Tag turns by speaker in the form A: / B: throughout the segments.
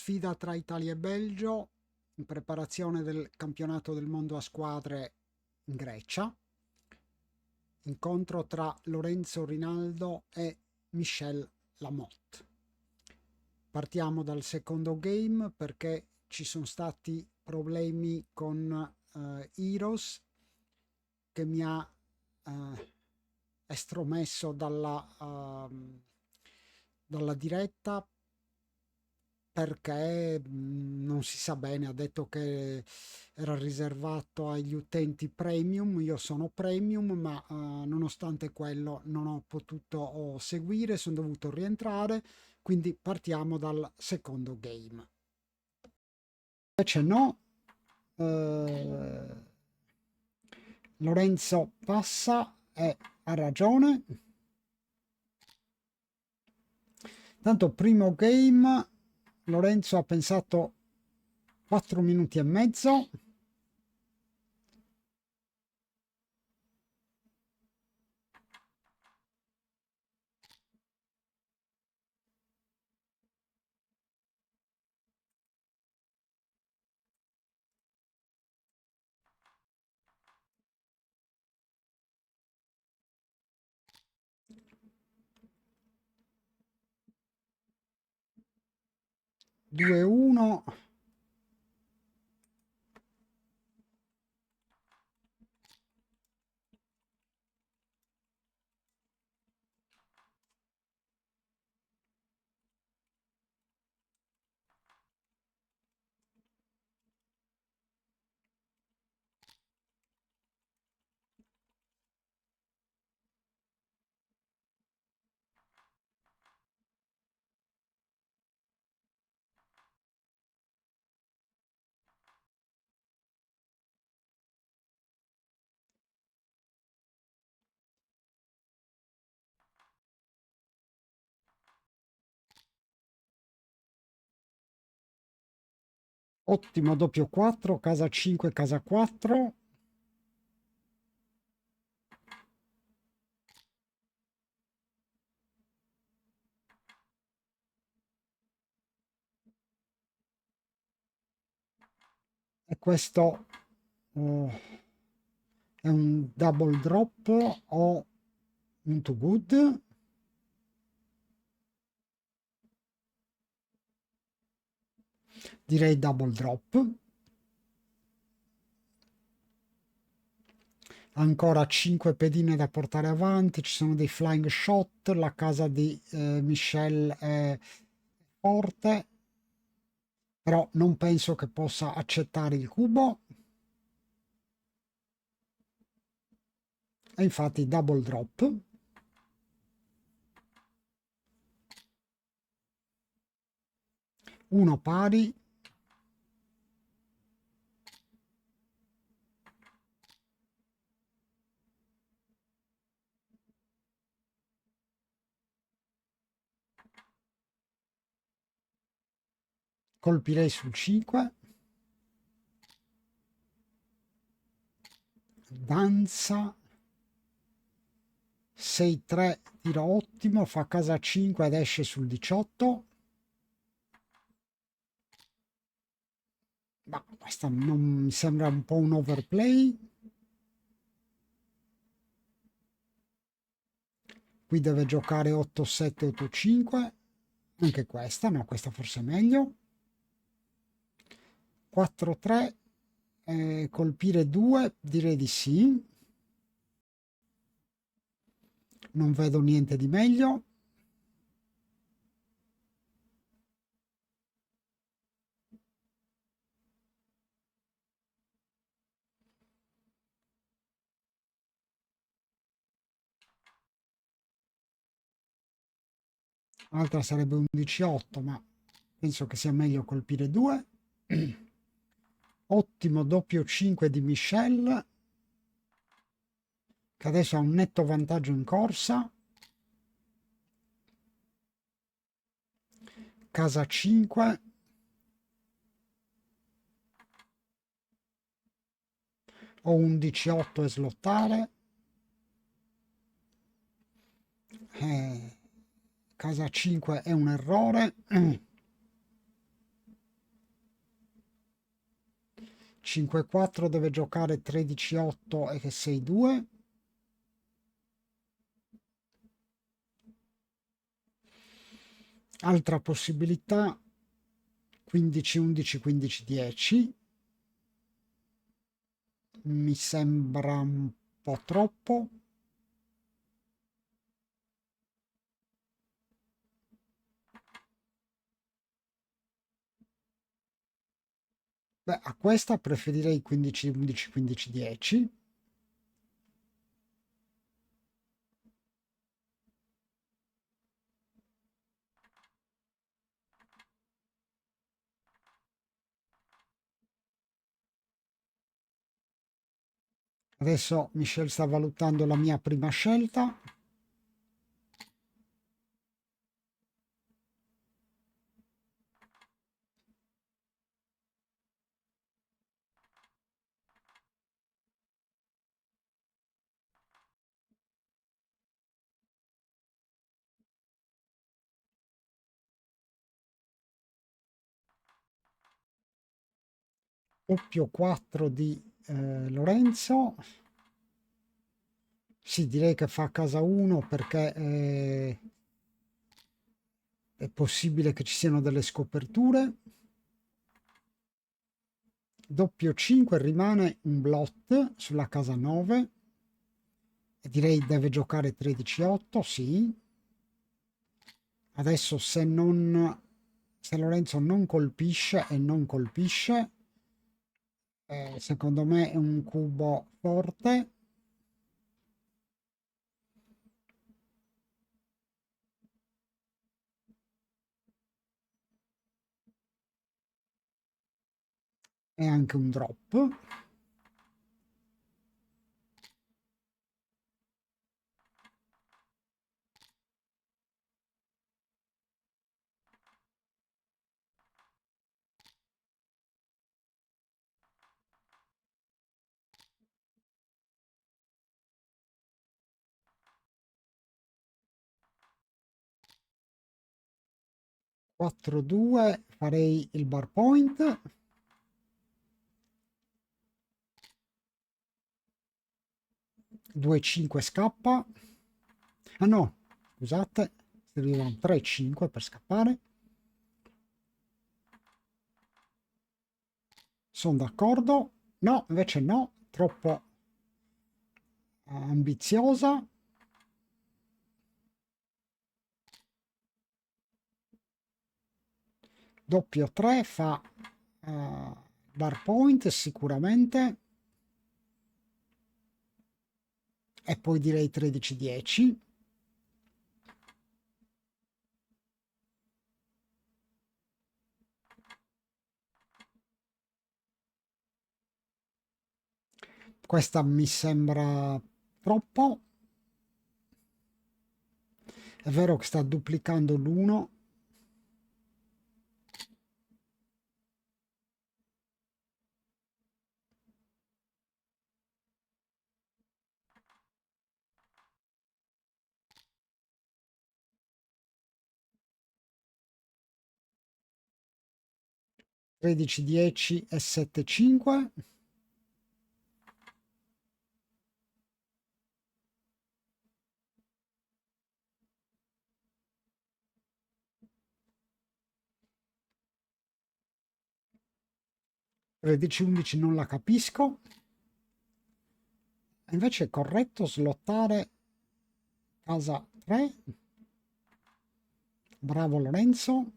A: sfida tra Italia e Belgio in preparazione del campionato del mondo a squadre in Grecia. Incontro tra Lorenzo Rinaldo e Michel Lamotte. Partiamo dal secondo game perché ci sono stati problemi con Heroes che mi ha estromesso dalla diretta perché non si sa bene, ha detto che era riservato agli utenti premium, io sono premium, ma nonostante quello non ho potuto seguire, sono dovuto rientrare, quindi partiamo dal secondo game. Invece no, Lorenzo passa e ha ragione. Tanto primo game Lorenzo ha pensato 4 minuti e mezzo. Due uno. Ottimo doppio 4, casa 5, casa 4. E questo è un double drop o un too good. Direi double drop. Ancora 5 pedine da portare avanti, ci sono dei flying shot, la casa di Michel è forte, però non penso che possa accettare il cubo. E infatti double drop. Uno pari. Colpirei sul 5. Danza 6-3, tiro ottimo, fa casa 5 ed esce sul 18. Ma questa non mi sembra un po' un overplay. Qui deve giocare 8-7, 8-5. Anche questa, no, questa forse è meglio. 4-3, colpire 2, direi di sì. Non vedo niente di meglio. L'altra sarebbe un 18, ma penso che sia meglio colpire 2. Ottimo doppio 5 di Michel, che adesso ha un netto vantaggio in corsa. Casa 5. Ho un 18 e slottare. Casa 5 è un errore. 5-4 deve giocare 13-8 e che 6-2. Altra possibilità 15-11, 15-10. Mi sembra un po' troppo. Beh, a questa preferirei 15-11, 15-10. Adesso Michel sta valutando la mia prima scelta. Doppio 4 di Lorenzo. Sì, direi che fa casa 1 perché è possibile che ci siano delle scoperture. Doppio 5 rimane un blot sulla casa 9 e direi deve giocare 13-8, sì. Adesso se Lorenzo non colpisce e non colpisce, secondo me è un cubo forte. È anche un drop. Quattro 2 farei il bar point. 2-5 scappa. Ah no, scusate, serviva un 3-5 per scappare. Sono d'accordo. No, invece no, troppo ambiziosa. Doppio 3 fa bar point sicuramente. E poi direi 13-10. Questa mi sembra troppo. È vero che sta duplicando l'1. 13-10 e 7-5. 13-11 non la capisco. Invece è corretto slottare casa 3. Bravo Lorenzo.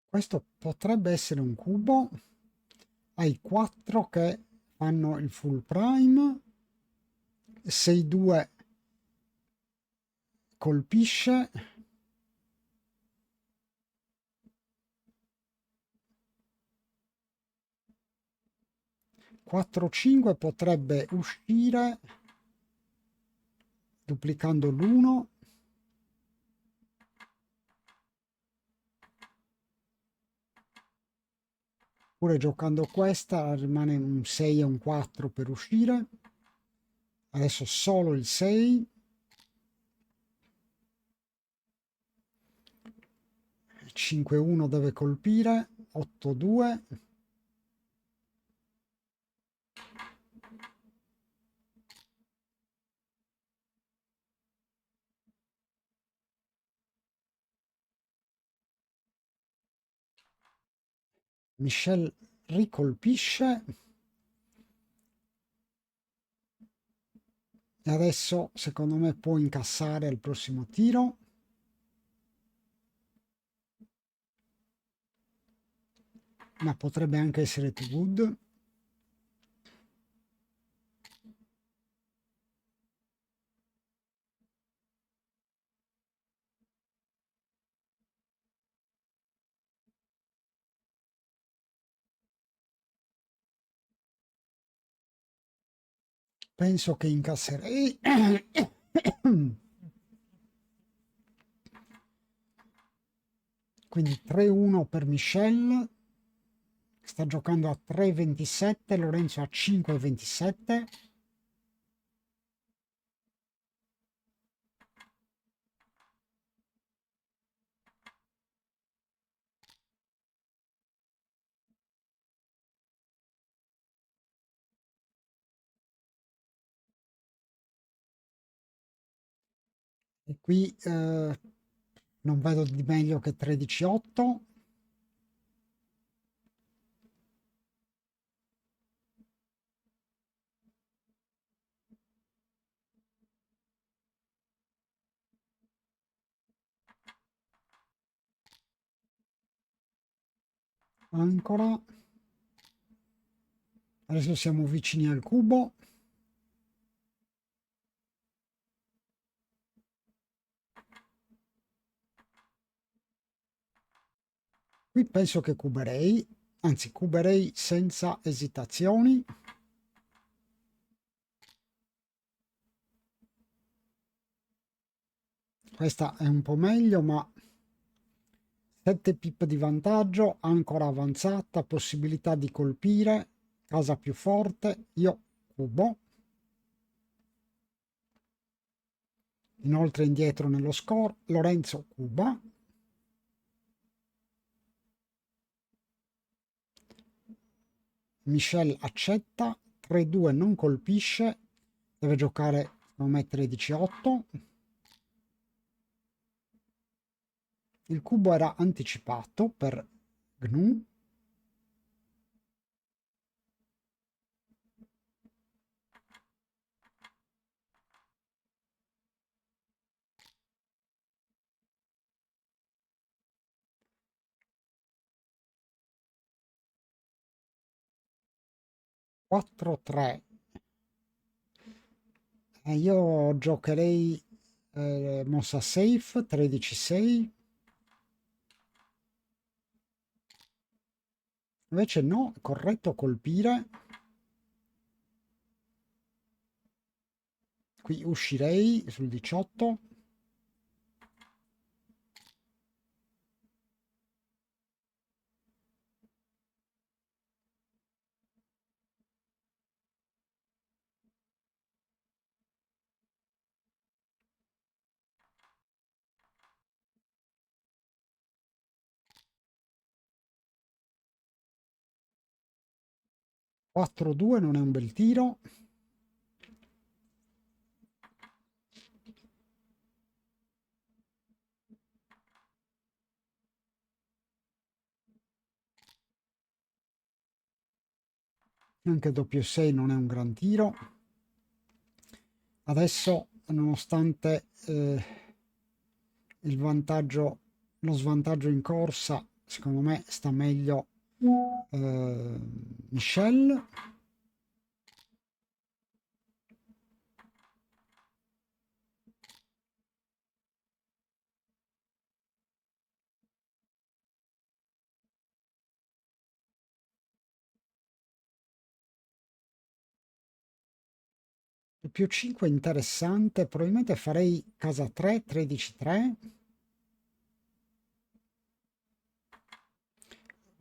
A: Questo potrebbe essere un cubo. Hai 4 che fanno il full prime. 6-2 colpisce. 4-5 potrebbe uscire duplicando l'1. Pure giocando questa rimane un 6 e un 4 per uscire. Adesso solo il 6. 5-1 deve colpire. 8-2. Michel ricolpisce. E adesso secondo me può incassare al prossimo tiro. Ma potrebbe anche essere too good. Penso che incasserei. Quindi 3-1 per Michel. Sta giocando a 3,27. Lorenzo a 5,27. E qui non vedo di meglio che 13,8. Ancora. Adesso siamo vicini al cubo. Qui penso che cuberei, anzi cuberei senza esitazioni. Questa è un po' meglio, ma 7 pip di vantaggio, ancora avanzata, possibilità di colpire, casa più forte, io cubo. Inoltre indietro nello score, Lorenzo cuba. Michel accetta, 3-2 non colpisce, deve giocare, devo mettere 18. Il cubo era anticipato per Gnu. Quattro 3. Io giocherei mossa safe 13-6. Invece no, è corretto colpire. Qui uscirei sul 18. Quattro 2 non è un bel tiro. Anche doppio 6 non è un gran tiro. Adesso, nonostante il vantaggio, lo svantaggio in corsa, secondo me sta meglio Michel. Il più 5 è interessante, probabilmente farei casa 3, 13-3.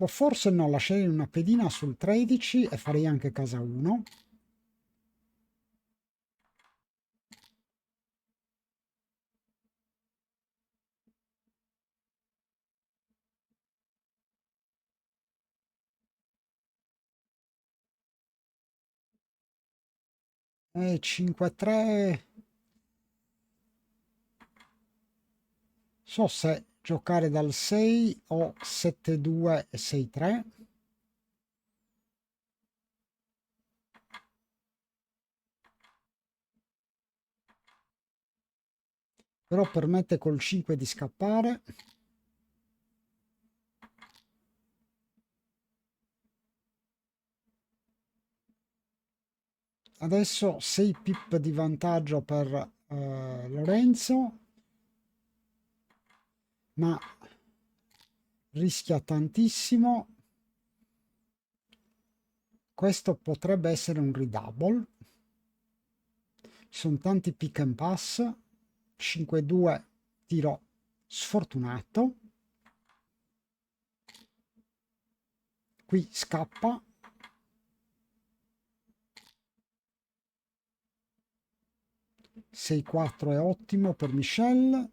A: O forse no, lascerei una pedina sul 13 e farei anche casa 1. E 5-3. So se giocare dal 6 o 7-2 e 6-3. Però permette col 5 di scappare. Adesso 6 pip di vantaggio per Lorenzo, ma rischia tantissimo. Questo potrebbe essere un redouble. Ci sono tanti pick and pass. 5-2 tiro sfortunato. Qui scappa. 6-4 è ottimo per Michel.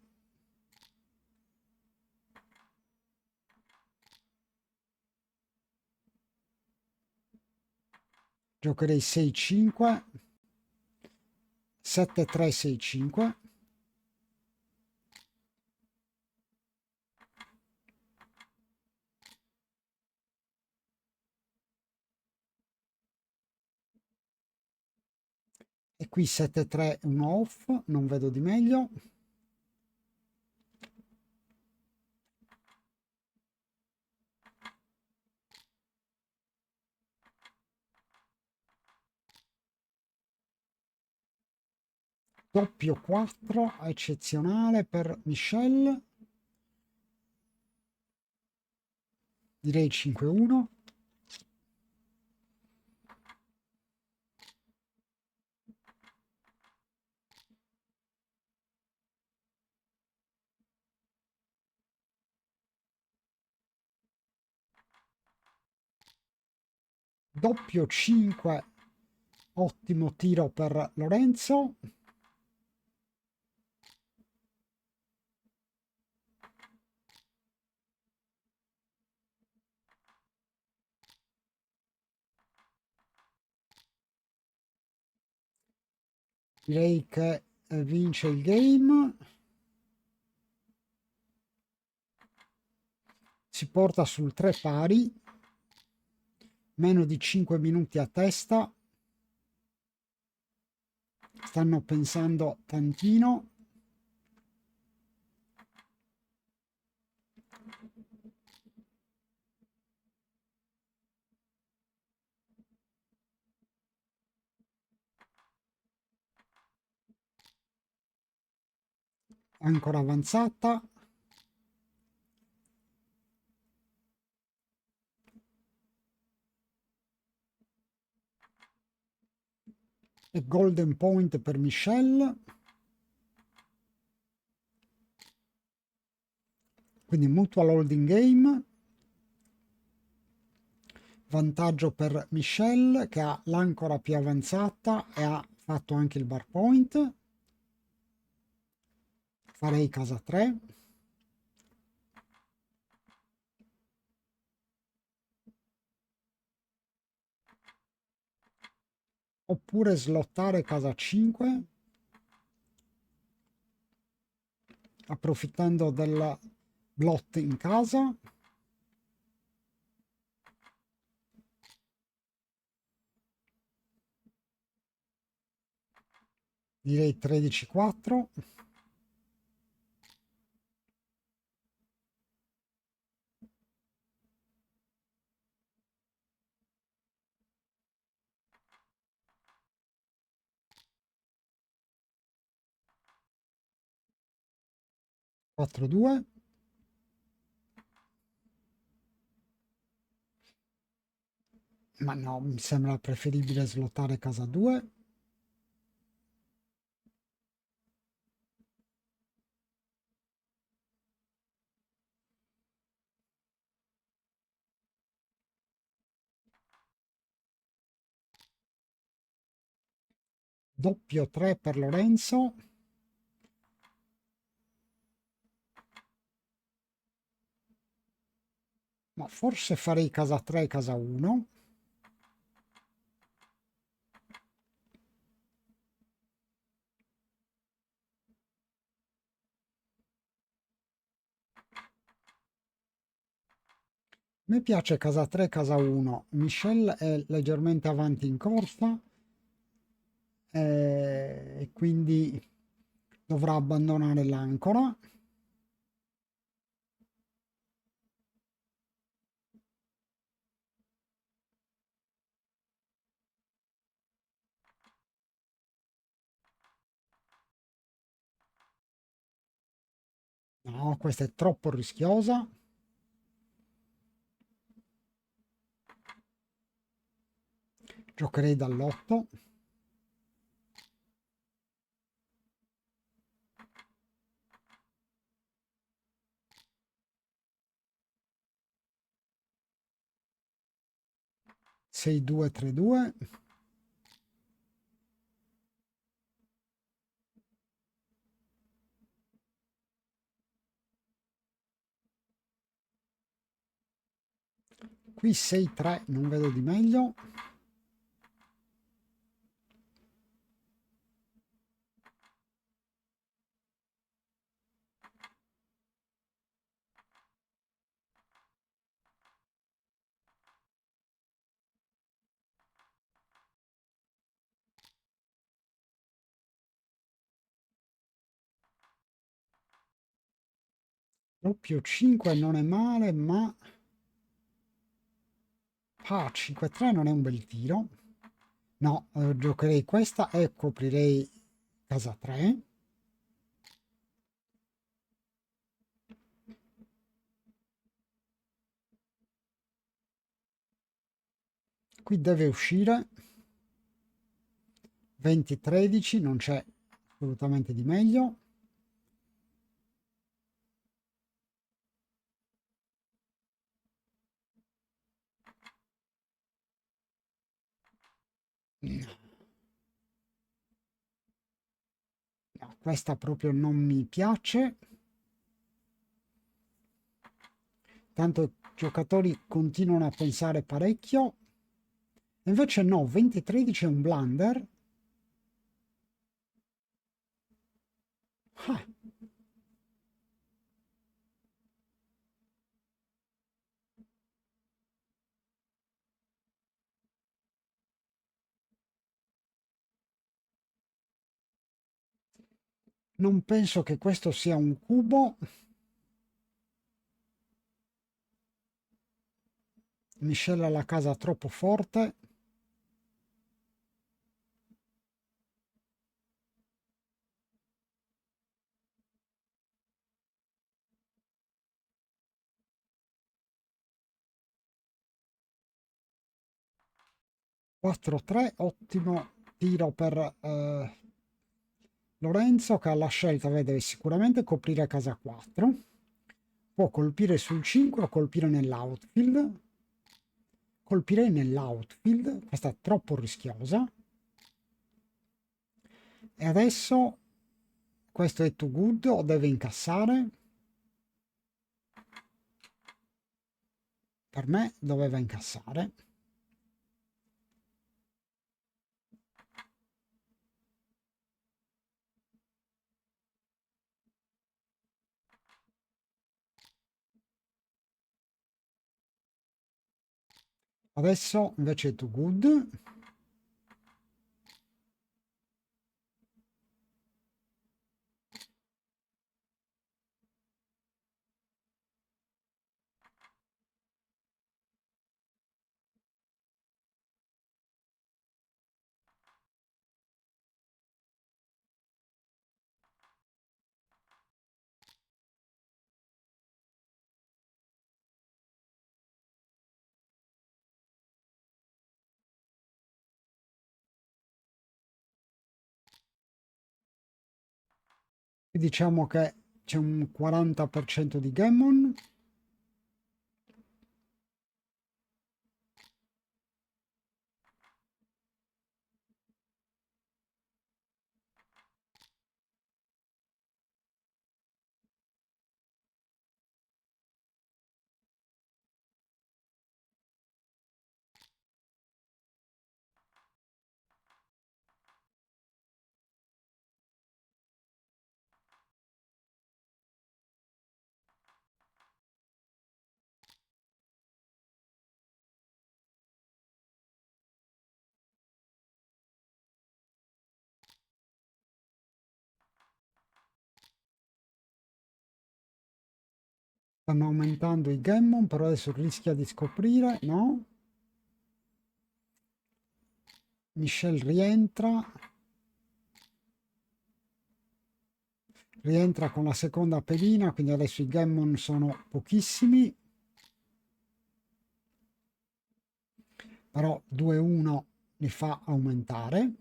A: Giocherei 6-5. 7-3-6-5. E qui 7-3 un off, non vedo di meglio. Doppio 4, eccezionale per Michel. Direi 5-1. Doppio 5, ottimo tiro per Lorenzo. Direi che vince il game. Si porta sul 3 pari. Meno di 5 minuti a testa. Stanno pensando tantino. Ancora avanzata. E golden point per Michel. Quindi mutual holding game. Vantaggio per Michel che ha l'ancora più avanzata e ha fatto anche il bar point. Farei casa 3. Oppure slottare casa 5 approfittando del blot in casa. Direi 13-4. Quattro 2. Ma no, mi sembra preferibile slottare casa 2. doppio 3 per Lorenzo, ma forse farei casa 3 casa 1. Mi piace casa 3 casa 1. Michelle è leggermente avanti in corsa e quindi dovrà abbandonare l'ancora. No, questa è troppo rischiosa. Giocherei dall'8. Sei 2 3 2. Qui 6 3, non vedo di meglio. Doppio 5 non è male, ma 5 3 non è un bel tiro. No, giocherei questa e coprirei casa 3. Qui deve uscire 20 13, non c'è assolutamente di meglio. No, questa proprio non mi piace. Tanto i giocatori continuano a pensare parecchio. Invece no, 20 13 è un blunder. Ah, non penso che questo sia un cubo. Michelle ha la casa troppo forte. Quattro 3, ottimo tiro per Lorenzo che ha la scelta, deve sicuramente coprire casa 4. Può colpire sul 5 o colpire nell'outfield. Colpirei nell'outfield, questa è troppo rischiosa. E adesso questo è too good o deve incassare? Per me doveva incassare. Adesso invece è too good. Diciamo che c'è un 40% di gammon. Stanno aumentando i Gammon, però adesso rischia di scoprire, no? Michelle rientra con la seconda pedina, quindi adesso i Gammon sono pochissimi, però 2-1 li fa aumentare.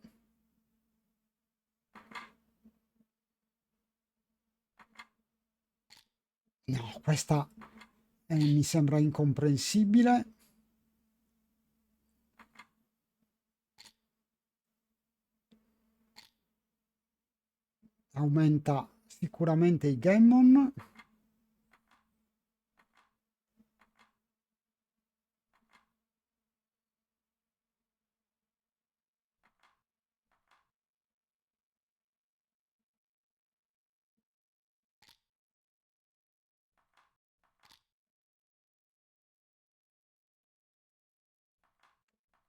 A: No, questa mi sembra incomprensibile. Aumenta sicuramente i Gammon.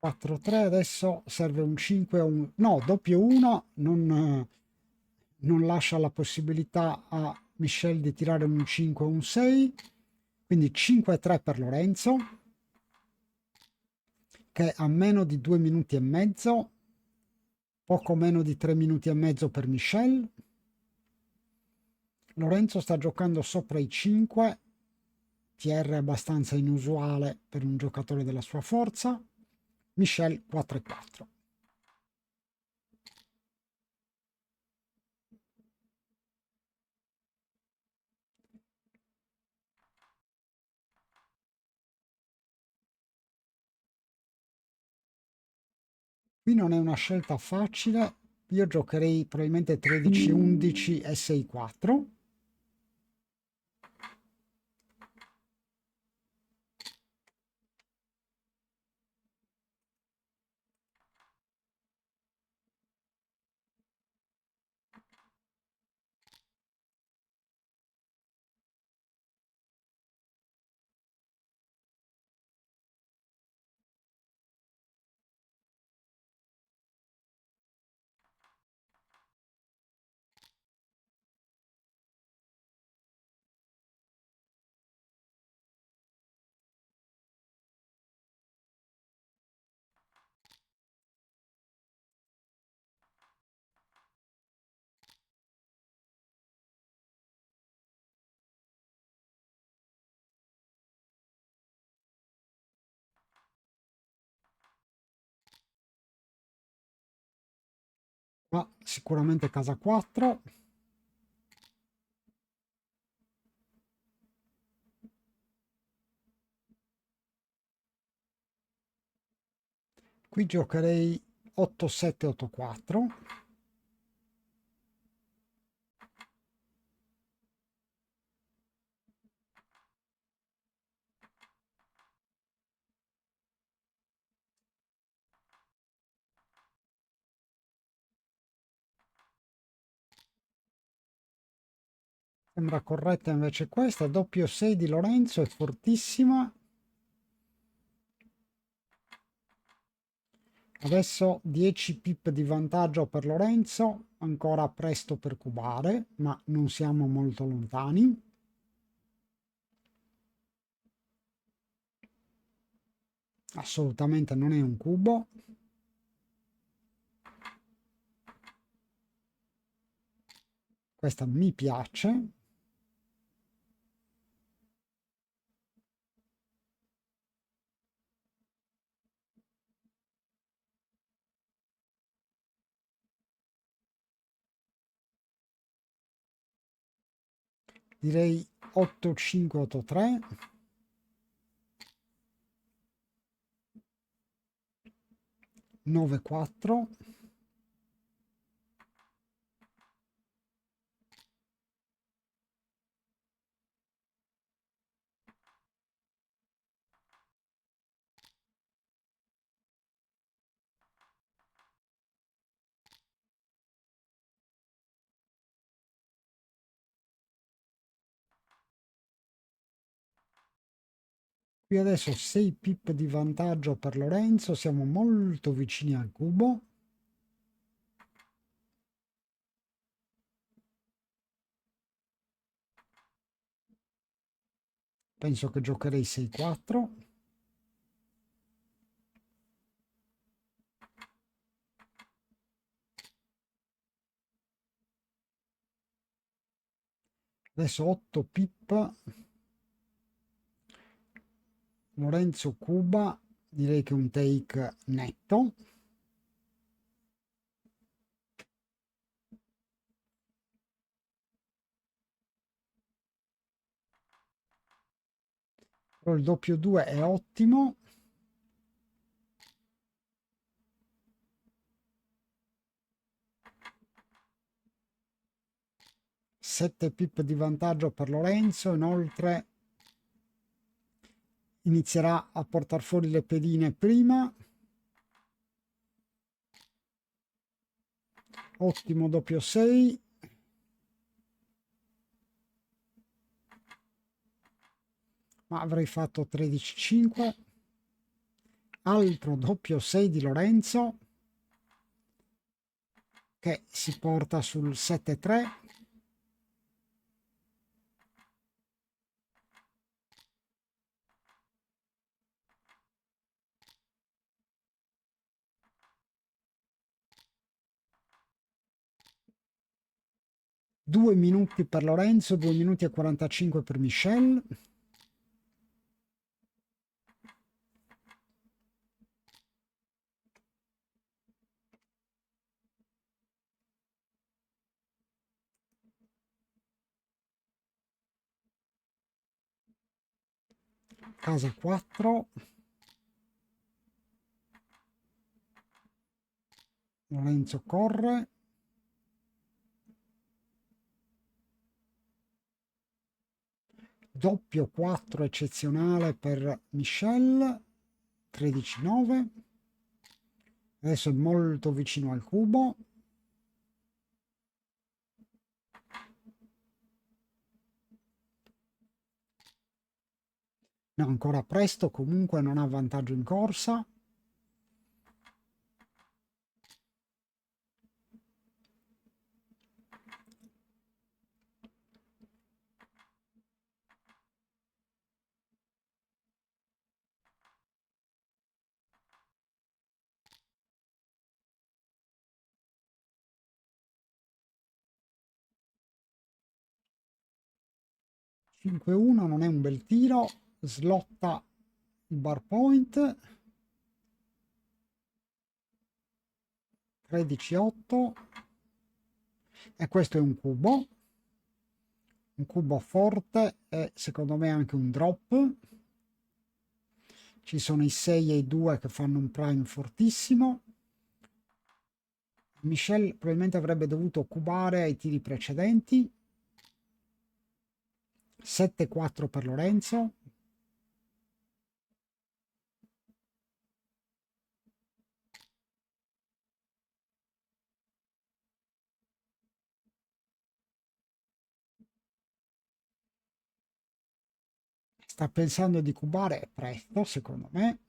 A: Quattro 3, adesso serve un 5 o un... No, doppio 1 non lascia la possibilità a Michelle di tirare un 5 o un 6, quindi 5-3 per Lorenzo, che ha meno di 2 minuti e mezzo, poco meno di 3 minuti e mezzo per Michelle. Lorenzo sta giocando sopra i 5, TR abbastanza inusuale per un giocatore della sua forza. Michelle 4-4. Qui non è una scelta facile, io giocherei probabilmente 13-11 e 6-4. Ma sicuramente casa 4. Qui giocherei 8-7-8-4. Sembra corretta invece questa. Doppio 6 di Lorenzo è fortissima. Adesso 10 pip di vantaggio per Lorenzo. Ancora presto per cubare, ma non siamo molto lontani. Assolutamente non è un cubo. Questa mi piace. Direi 8-5-8-3. 9-4. Qui adesso 6 pip di vantaggio per Lorenzo, siamo molto vicini al cubo. Penso che giocherei 6-4. Adesso 8 pip. Lorenzo Cuba, direi che un take netto. Però il doppio 2 è ottimo. Sette pip di vantaggio per Lorenzo, inoltre inizierà a portare fuori le pedine prima. Ottimo doppio 6. Ma avrei fatto 13-5. Altro doppio 6 di Lorenzo che si porta sul 7-3. Due minuti per Lorenzo, 2 minuti e 45 per Michel. Casa 4. Lorenzo corre. Doppio 4 eccezionale per Michel. 13-9. Adesso è molto vicino al cubo. No, ancora presto, comunque non ha vantaggio in corsa. Cinque 1 non è un bel tiro, slotta il bar point. 13-8 e questo è un cubo forte e secondo me anche un drop. Ci sono i 6 e i 2 che fanno un prime fortissimo. Michel probabilmente avrebbe dovuto cubare ai tiri precedenti. 7-4 per Lorenzo. Sta pensando di cubare presto, secondo me.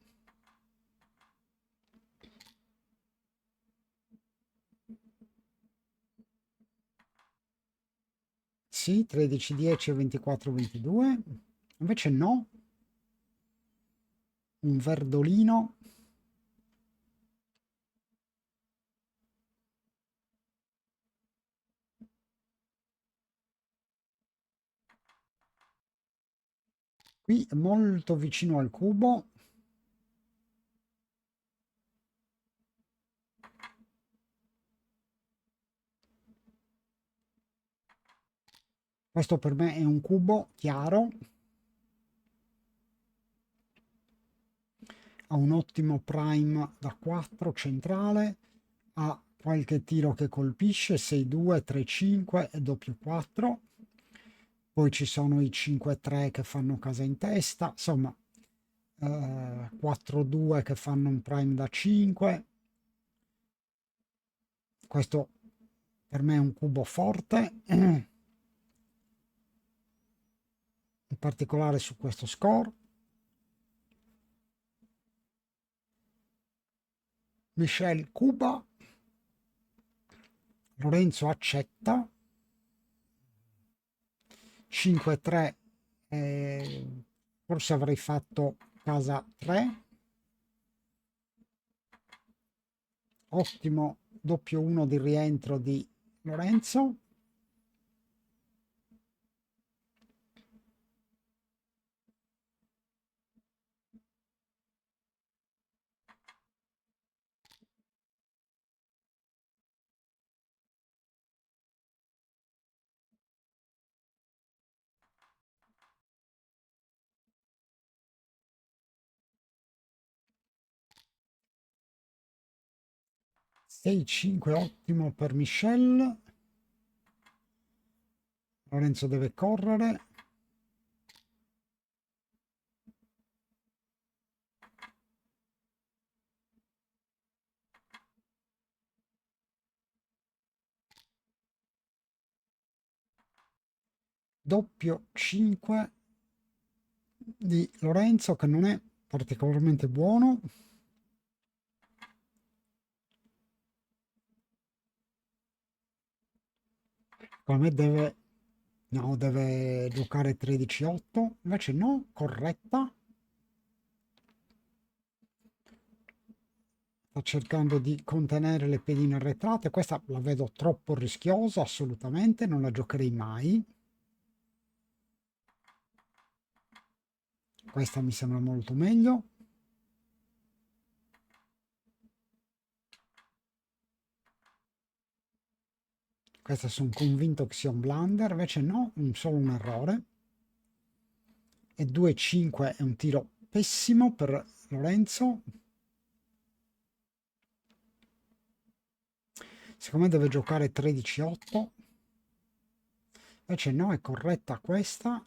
A: Sì, 13-10 e 24-22. Invece no. Un verdolino. Qui è molto vicino al cubo. Questo per me è un cubo chiaro. Ha un ottimo prime da 4 centrale. Ha qualche tiro che colpisce, 6-2, 3-5 e doppio 4. Poi ci sono i 5-3 che fanno casa in testa. Insomma, 4-2 che fanno un prime da 5. Questo per me è un cubo forte, in particolare su questo score. Michel cuba, Lorenzo accetta, 5-3 Forse avrei fatto casa 3. Ottimo doppio 1 di rientro di Lorenzo. Sei 5 ottimo per Michel. Lorenzo deve correre. Doppio 5 di Lorenzo che non è particolarmente buono. Come me deve, no, deve giocare 13-8, invece no, corretta. Sta cercando di contenere le pedine arretrate, questa la vedo troppo rischiosa, assolutamente, non la giocherei mai. Questa mi sembra molto meglio. Questa sono convinto che sia un blunder, invece no, solo un errore. E 2-5 è un tiro pessimo per Lorenzo. Secondo me deve giocare 13-8. Invece no, è corretta questa.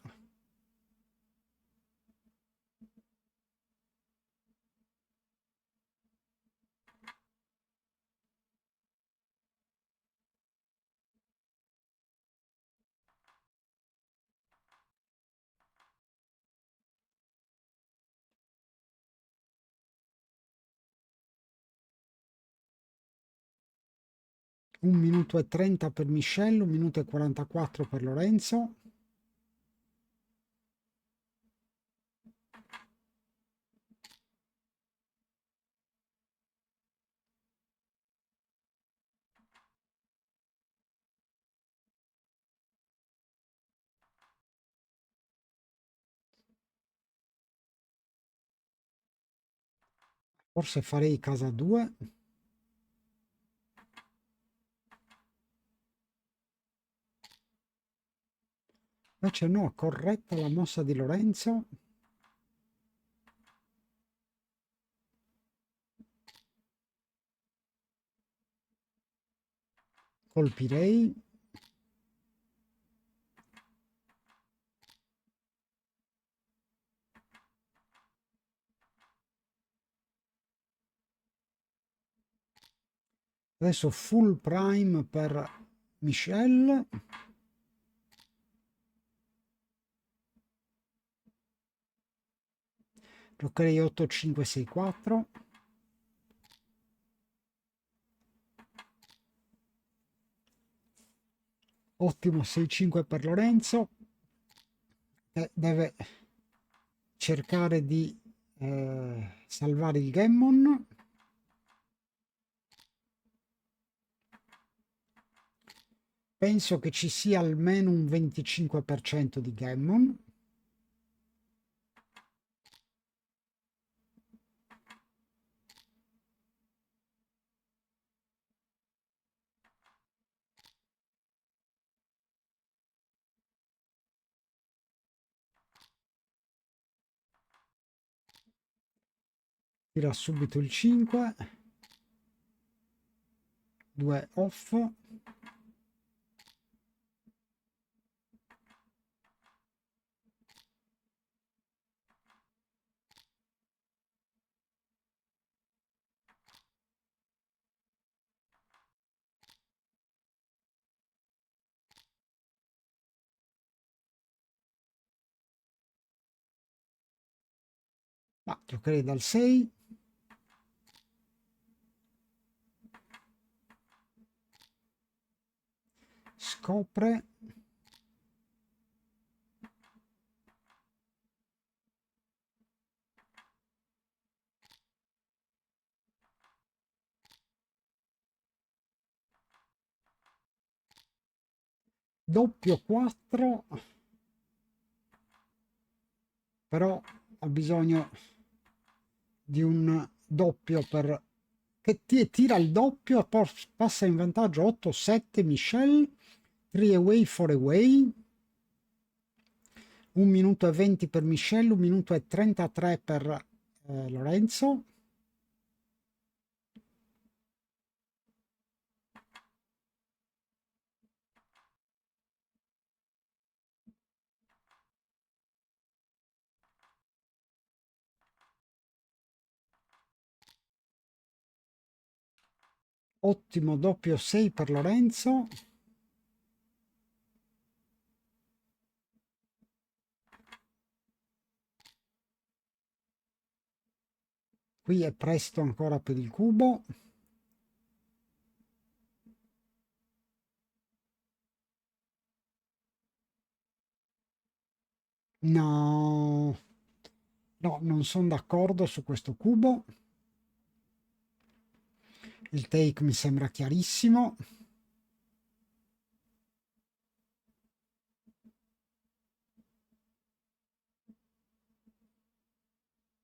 A: Un minuto e 30 per Michel, 1 minuto e 44 per Lorenzo. Forse farei casa 2. Invece no, corretta la mossa di Lorenzo. Colpirei. Adesso full prime per Michel. Giocherei 8-5-6-4. Ottimo 6-5 per Lorenzo. Deve cercare di salvare il gammon. Penso che ci sia almeno un 25% di gammon. Tira subito il 5. 2 off. Ma giocherei dal 6. Scopre. doppio 4, però ho bisogno di un doppio per che tira il doppio e passa in vantaggio 8-7 Michel, 3 away, 4 away, 1 minuto e 20 per Michel, 1 minuto e 33 per Lorenzo. Ottimo doppio 6 per Lorenzo. Qui è presto ancora per il cubo. No, no, non sono d'accordo su questo cubo. Il take mi sembra chiarissimo.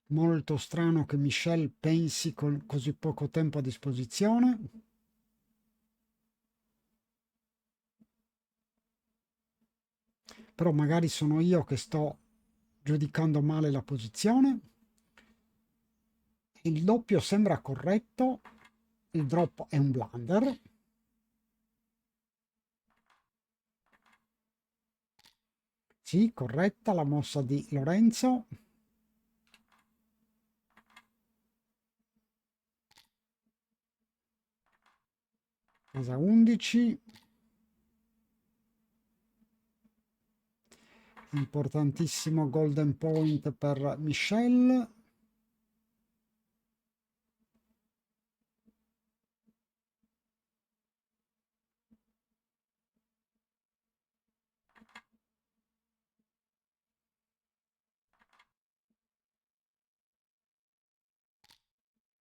A: Molto strano che Michel pensi con così poco tempo a disposizione. Però magari sono io che sto giudicando male la posizione. Il doppio sembra corretto, il drop è un blunder. Sì, corretta la mossa di Lorenzo. Casa 11. Importantissimo golden point per Michel.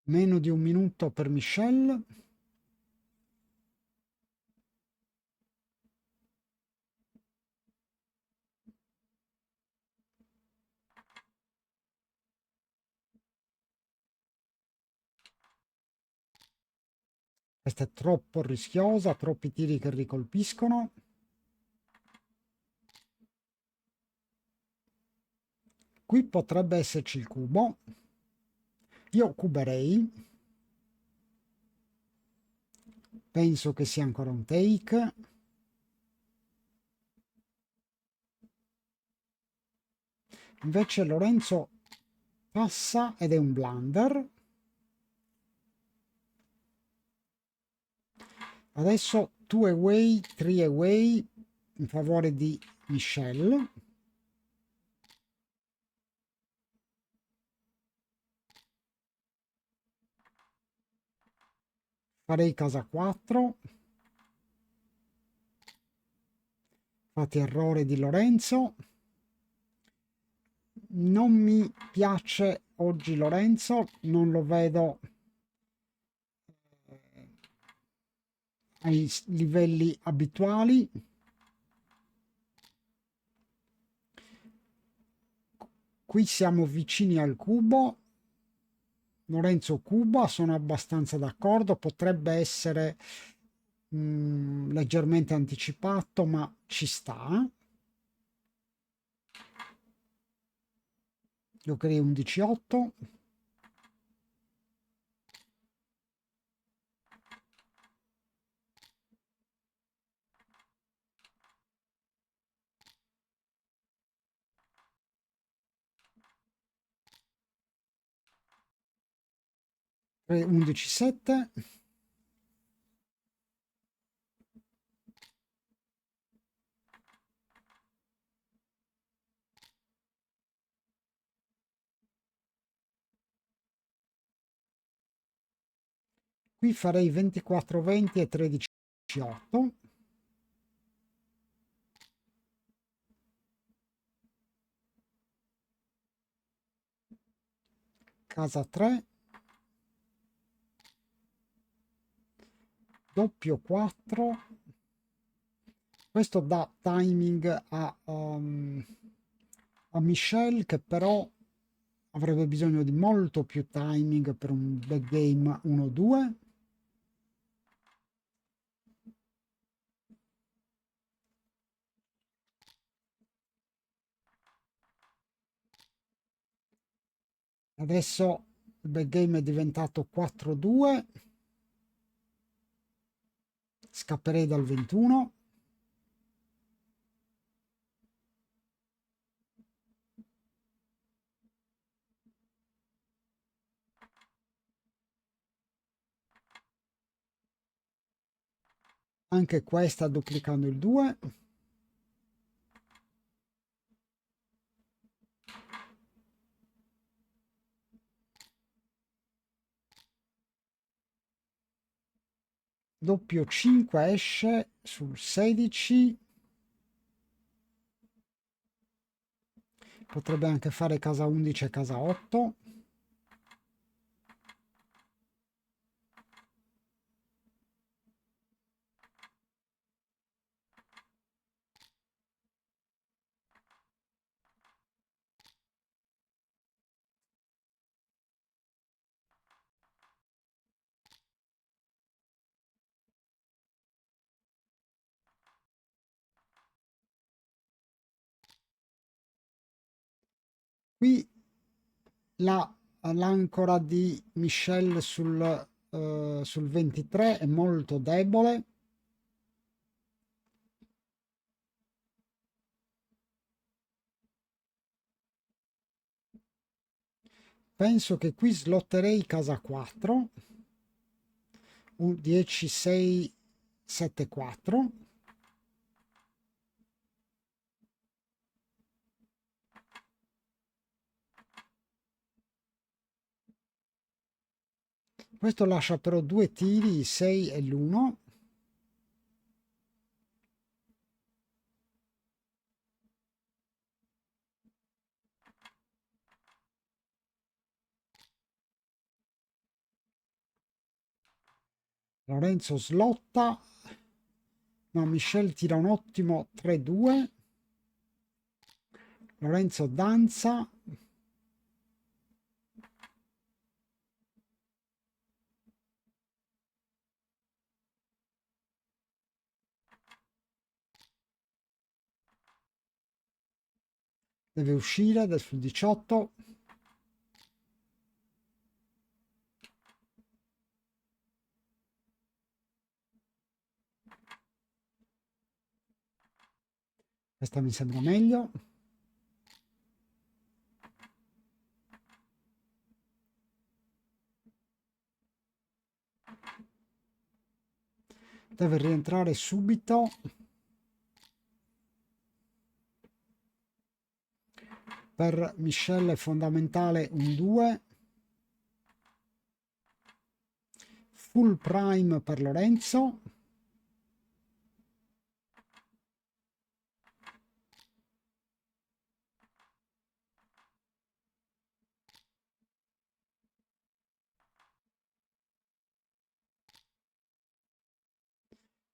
A: Meno di un minuto per Michel. Questa è troppo rischiosa, troppi tiri che ricolpiscono. Qui potrebbe esserci il cubo. Io cuberei. Penso che sia ancora un take. Invece Lorenzo passa ed è un blunder. Adesso 2 away, 3 away in favore di Michel. Farei casa 4. Fate errore di Lorenzo. Non mi piace oggi Lorenzo, non lo vedo ai livelli abituali. Qui siamo vicini al cubo. Lorenzo cuba, sono abbastanza d'accordo, potrebbe essere leggermente anticipato, ma ci sta. Io crei 11-8. Crei 11-7. Qui farei 24-20 e 13-8. Casa 3. Doppio 4. Questo dà timing a Michelle, che però avrebbe bisogno di molto più timing per un back game 1-2. Adesso il back game è diventato 4-2. Scapperei dal 21. Anche questa duplicando il 2. Doppio 5 esce sul 16. Potrebbe anche fare casa 11 e casa 8. Qui l'ancora di Michelle sul 23 è molto debole. Penso che qui slotterei casa 4, un 10, 6, 7, 4. Questo lascia però due tiri, i 6 e l'1. Lorenzo slotta, ma Michelle tira un ottimo 3-2. Lorenzo danza. Deve uscire sul 18. Questa mi sembra meglio. Deve rientrare subito. Per Michelle è fondamentale un 2. Full prime per Lorenzo.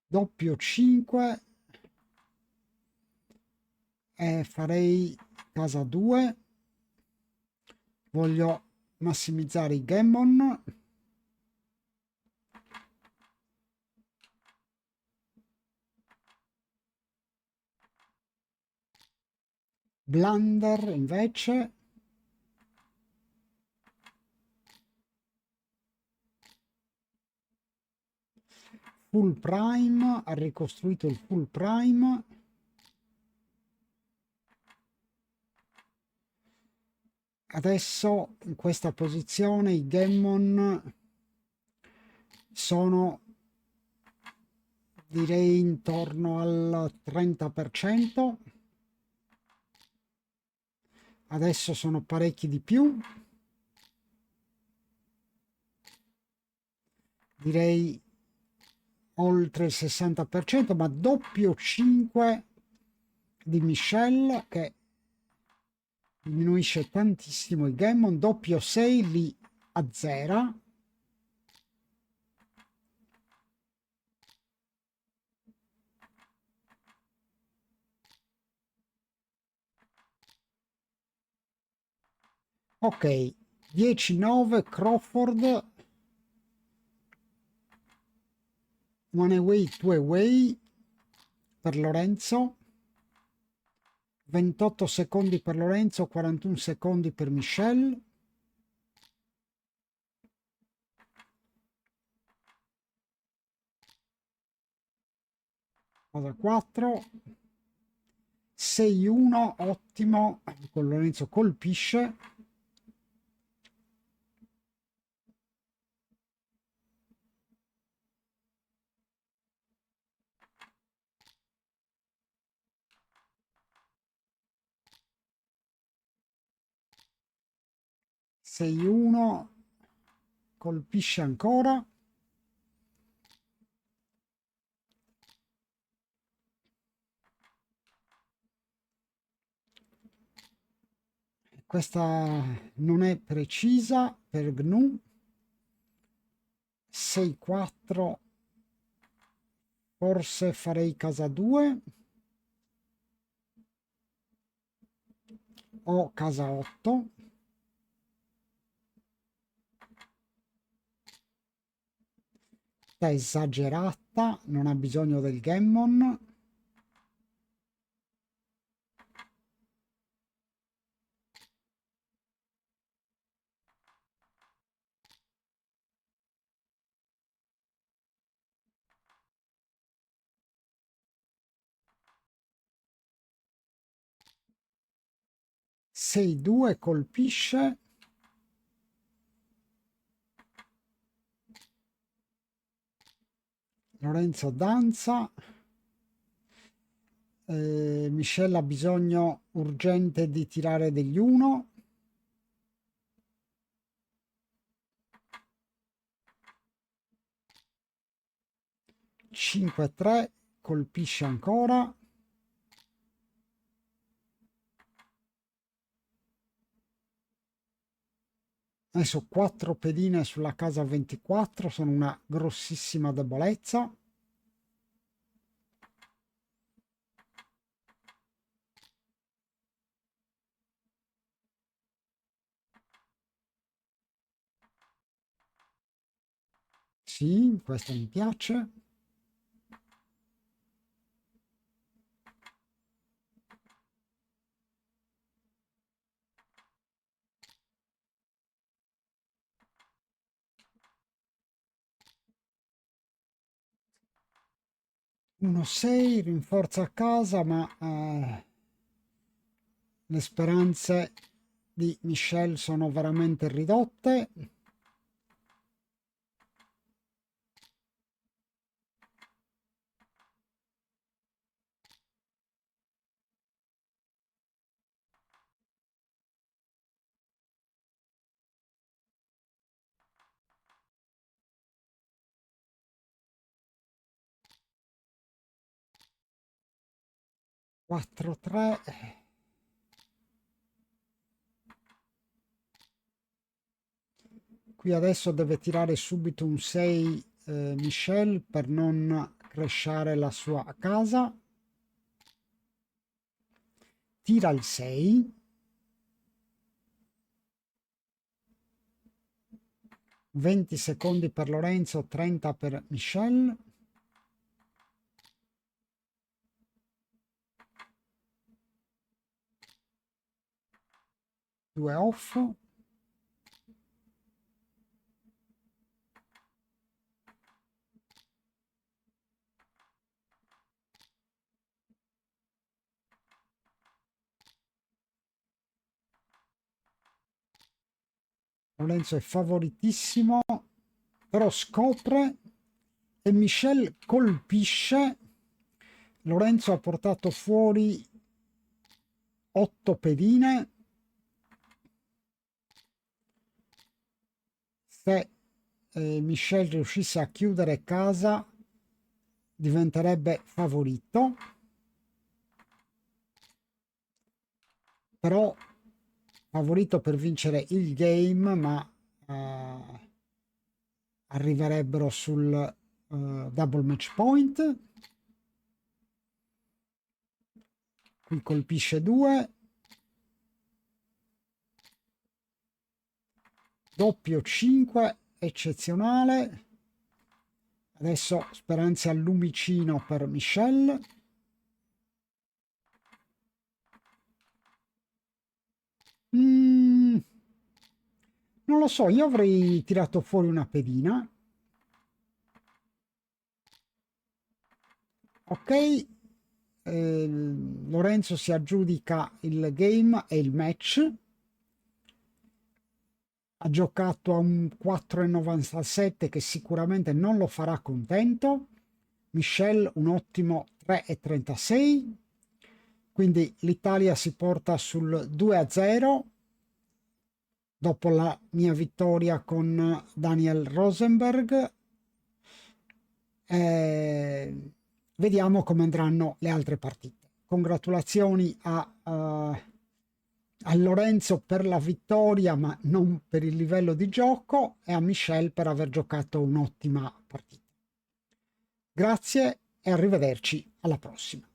A: Doppio 5. E farei casa 2. Voglio massimizzare i gammon. Blunder invece. Full prime, ha ricostruito il full prime. Adesso in questa posizione i gammon sono, direi, intorno al 30%. Adesso sono parecchi di più. Direi oltre il 60%, ma doppio 5 di Michelle che diminuisce tantissimo i gammon. Doppio 6 li azzera. Ok, 10-9 Crawford, one away, two away per Lorenzo, 28 secondi per Lorenzo, 41 secondi per Michelle. Vado a 4, 6-1, ottimo, con Lorenzo colpisce. Sei 1, colpisce ancora. Questa non è precisa per GNU. 6-4, forse farei casa 2 o casa 8. È esagerata, non ha bisogno del gammon. Sei 2 colpisce. Lorenzo danza. Michelle ha bisogno urgente di tirare degli 1. Cinque 3, colpisce ancora. Adesso 4 pedine sulla casa 24 sono una grossissima debolezza. Sì, questo mi piace. Uno 6, rinforza a casa, ma le speranze di Michelle sono veramente ridotte. Quattro 3. Qui adesso deve tirare subito un 6 Michelle per non crashare la sua casa. Tira il 6. 20 secondi per Lorenzo, 30 per Michelle. Due off. Lorenzo è favoritissimo, però scopre e Michelle colpisce. Lorenzo ha portato fuori 8 pedine. Se Michelle riuscisse a chiudere casa diventerebbe favorito, però favorito per vincere il game, ma arriverebbero sul double match point. Qui colpisce 2. doppio 5, eccezionale. Adesso speranze al lumicino per Michelle. Mm, non lo so, io avrei tirato fuori una pedina. Ok, Lorenzo si aggiudica il game e il match. Ha giocato a un 4,97 che sicuramente non lo farà contento. Michel un ottimo 3,36. Quindi l'Italia si porta sul 2-0 dopo la mia vittoria con Daniel Rosenberg. Vediamo come andranno le altre partite. Congratulazioni a Lorenzo per la vittoria, ma non per il livello di gioco, e a Michel per aver giocato un'ottima partita. Grazie e arrivederci alla prossima.